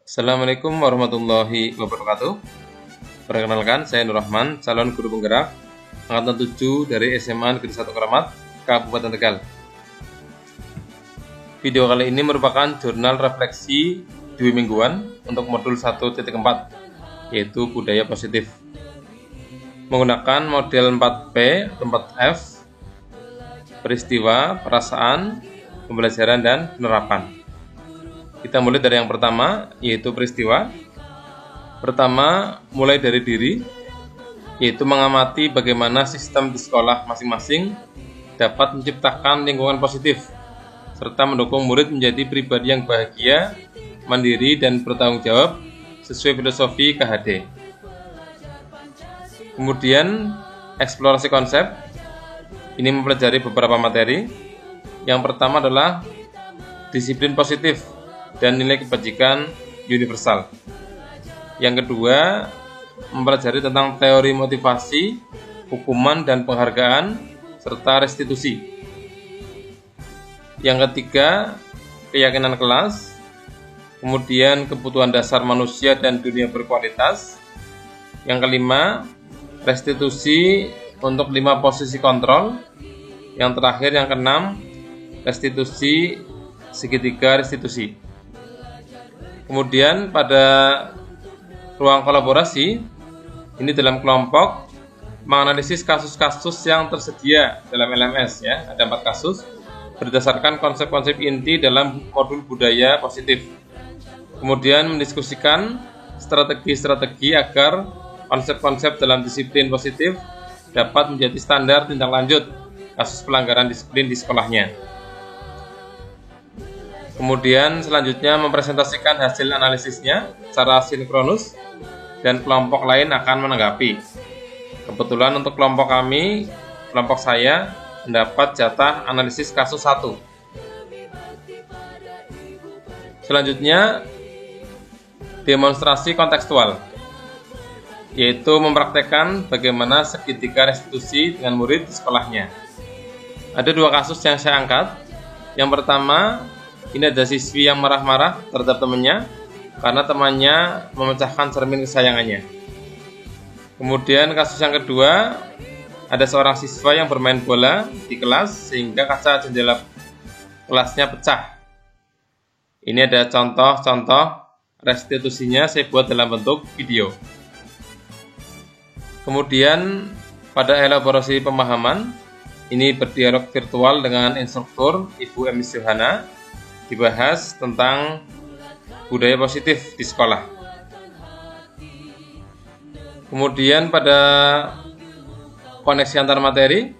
Assalamualaikum warahmatullahi wabarakatuh. Perkenalkan, saya Nur Rahman, calon guru penggerak angkatan 7 dari SMA Negeri 1 Keramat, Kabupaten Tegal. Video kali ini merupakan jurnal refleksi dwi mingguan untuk modul 1.4, yaitu budaya positif. Menggunakan model 4P atau 4F, peristiwa, perasaan, pembelajaran, dan penerapan. Kita mulai dari yang pertama, yaitu peristiwa. Pertama, mulai dari diri, yaitu mengamati bagaimana sistem di sekolah masing-masing dapat menciptakan lingkungan positif, serta mendukung murid menjadi pribadi yang bahagia, mandiri, dan bertanggung jawab sesuai filosofi KHD. Kemudian, eksplorasi konsep. Ini mempelajari beberapa materi. Yang pertama adalah disiplin positif dan nilai kebajikan universal. Yang kedua, mempelajari tentang teori motivasi, hukuman dan penghargaan, serta restitusi. Yang ketiga, keyakinan kelas. Kemudian, kebutuhan dasar manusia dan dunia berkualitas. Yang kelima, restitusi untuk 5 posisi kontrol. Yang terakhir, yang keenam, restitusi segitiga restitusi. Kemudian pada ruang kolaborasi, ini dalam kelompok menganalisis kasus-kasus yang tersedia dalam LMS, ya. Ada 4 kasus berdasarkan konsep-konsep inti dalam modul budaya positif. Kemudian mendiskusikan strategi-strategi agar konsep-konsep dalam disiplin positif dapat menjadi standar tindak lanjut kasus pelanggaran disiplin di sekolahnya. Kemudian selanjutnya mempresentasikan hasil analisisnya secara sinkronus dan kelompok lain akan menanggapi. Kebetulan untuk kelompok kami, kelompok saya mendapat jatah analisis kasus 1. Selanjutnya demonstrasi kontekstual, yaitu mempraktekkan bagaimana segitiga restitusi dengan murid di sekolahnya. Ada 2 kasus yang saya angkat. Yang pertama, ini ada siswi yang marah-marah terhadap temannya karena temannya memecahkan cermin kesayangannya. Kemudian kasus yang kedua, ada seorang siswa yang bermain bola di kelas sehingga kaca jendela kelasnya pecah. Ini ada contoh-contoh restitusinya saya buat dalam bentuk video. Kemudian pada elaborasi pemahaman, ini berdialog virtual dengan instruktur Ibu Emis Yohana, dibahas tentang budaya positif di sekolah. Kemudian pada koneksi antar materi,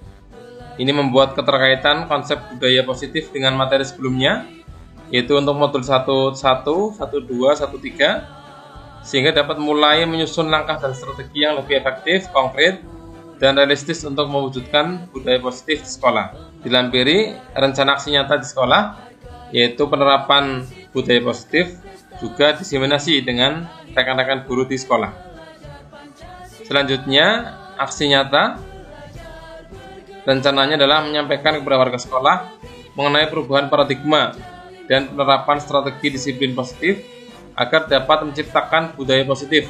ini membuat keterkaitan konsep budaya positif dengan materi sebelumnya, yaitu untuk modul 1.1, 1.2, 1.3, sehingga dapat mulai menyusun langkah dan strategi yang lebih efektif, konkret, dan realistis untuk mewujudkan budaya positif di sekolah. Dilampiri rencana aksi nyata di sekolah, yaitu penerapan budaya positif, juga diseminasi dengan rekan-rekan guru di sekolah. Selanjutnya, aksi nyata rencananya adalah menyampaikan kepada warga sekolah mengenai perubahan paradigma dan penerapan strategi disiplin positif agar dapat menciptakan budaya positif.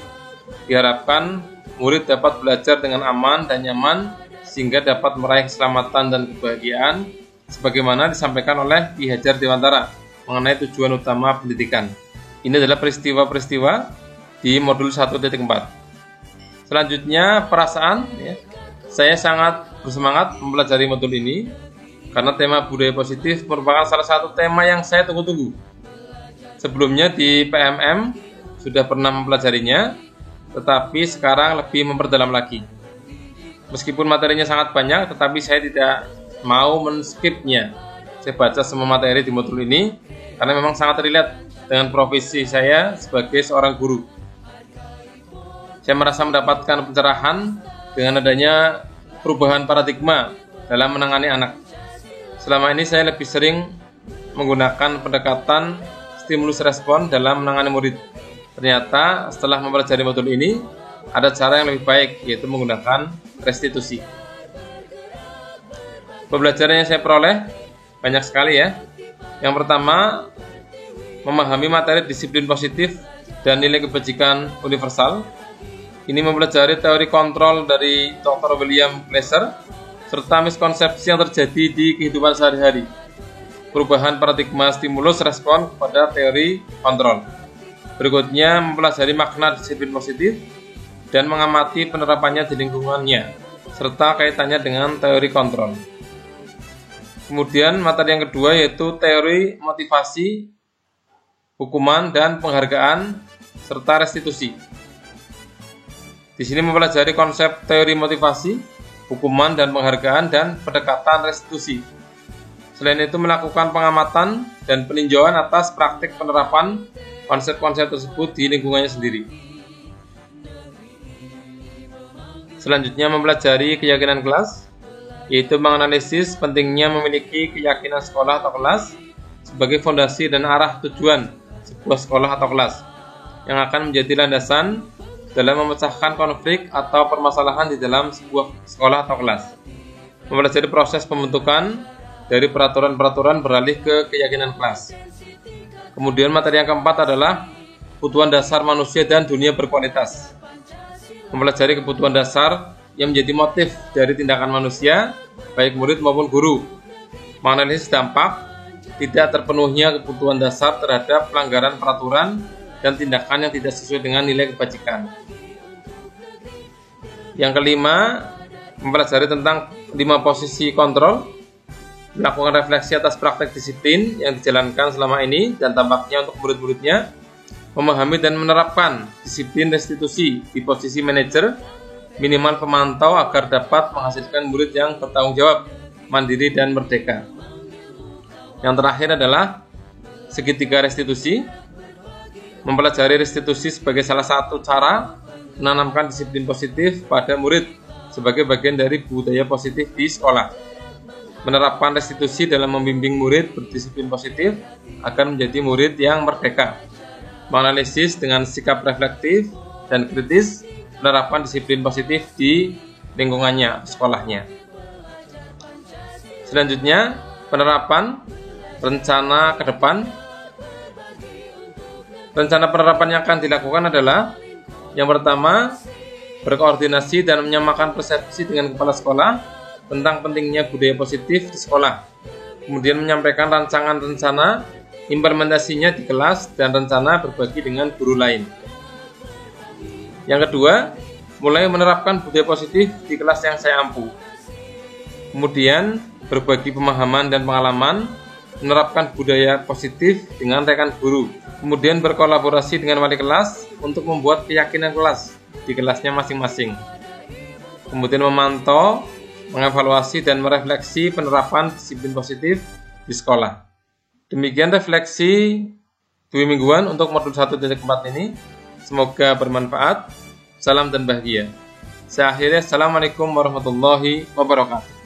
Diharapkan murid dapat belajar dengan aman dan nyaman sehingga dapat meraih keselamatan dan kebahagiaan sebagaimana disampaikan oleh Ki Hajar Dewantara mengenai tujuan utama pendidikan. Ini adalah peristiwa-peristiwa di modul 1.4. Selanjutnya perasaan, ya. Saya sangat bersemangat mempelajari modul ini karena tema budaya positif merupakan salah satu tema yang saya tunggu-tunggu. Sebelumnya di PMM sudah pernah mempelajarinya, tetapi sekarang lebih memperdalam lagi. Meskipun materinya sangat banyak, tetapi saya tidak mau men-skipnya. Saya baca semua materi di modul ini karena memang sangat relate dengan profesi saya sebagai seorang guru. Saya merasa mendapatkan pencerahan dengan adanya perubahan paradigma dalam menangani anak. Selama ini saya lebih sering menggunakan pendekatan stimulus respon dalam menangani murid. Ternyata setelah mempelajari modul ini, ada cara yang lebih baik, yaitu menggunakan restitusi. Pembelajaran yang saya peroleh banyak sekali, ya. Yang pertama, memahami materi disiplin positif dan nilai kebajikan universal. Ini mempelajari teori kontrol dari Dr. William Glasser serta miskonsepsi yang terjadi di kehidupan sehari-hari. Perubahan paradigma stimulus respon pada teori kontrol. Berikutnya mempelajari makna disiplin positif dan mengamati penerapannya di lingkungannya serta kaitannya dengan teori kontrol. Kemudian materi yang kedua yaitu teori motivasi, hukuman dan penghargaan serta restitusi. Di sini mempelajari konsep teori motivasi, hukuman dan penghargaan dan pendekatan restitusi. Selain itu melakukan pengamatan dan peninjauan atas praktik penerapan konsep-konsep tersebut di lingkungannya sendiri. Selanjutnya mempelajari keyakinan kelas, yaitu menganalisis pentingnya memiliki keyakinan sekolah atau kelas sebagai fondasi dan arah tujuan sebuah sekolah atau kelas yang akan menjadi landasan dalam memecahkan konflik atau permasalahan di dalam sebuah sekolah atau kelas. Mempelajari proses pembentukan dari peraturan-peraturan beralih ke keyakinan kelas. Kemudian materi yang keempat adalah kebutuhan dasar manusia dan dunia berkualitas. Mempelajari kebutuhan dasar yang menjadi motif dari tindakan manusia, baik murid maupun guru. Menganalisis dampak tidak terpenuhnya kebutuhan dasar terhadap pelanggaran peraturan dan tindakan yang tidak sesuai dengan nilai kebajikan. Yang kelima, mempelajari tentang 5 posisi kontrol, melakukan refleksi atas praktek disiplin yang dijalankan selama ini dan tampaknya untuk murid-muridnya, memahami dan menerapkan disiplin restitusi di posisi manajer, minimal pemantau agar dapat menghasilkan murid yang bertanggung jawab, mandiri dan merdeka. Yang terakhir adalah segitiga restitusi, mempelajari restitusi sebagai salah satu cara menanamkan disiplin positif pada murid sebagai bagian dari budaya positif di sekolah. Menerapkan restitusi dalam membimbing murid berdisiplin positif akan menjadi murid yang merdeka. Menganalisis dengan sikap reflektif dan kritis menerapkan disiplin positif di lingkungannya, sekolahnya. Selanjutnya, penerapan rencana ke depan. Rencana penerapan yang akan dilakukan adalah yang pertama, berkoordinasi dan menyamakan persepsi dengan kepala sekolah tentang pentingnya budaya positif di sekolah. Kemudian menyampaikan rancangan rencana implementasinya di kelas dan rencana berbagi dengan guru lain. Yang kedua, mulai menerapkan budaya positif di kelas yang saya ampu. Kemudian berbagi pemahaman dan pengalaman, menerapkan budaya positif dengan rekan guru. Kemudian berkolaborasi dengan wali kelas untuk membuat keyakinan kelas di kelasnya masing-masing. Kemudian memantau, mengevaluasi dan merefleksi penerapan disiplin positif di sekolah. Demikian refleksi 2 mingguan untuk modul 1.4 ini. Semoga bermanfaat. Salam dan bahagia. Saya akhiri. Assalamualaikum warahmatullahi wabarakatuh.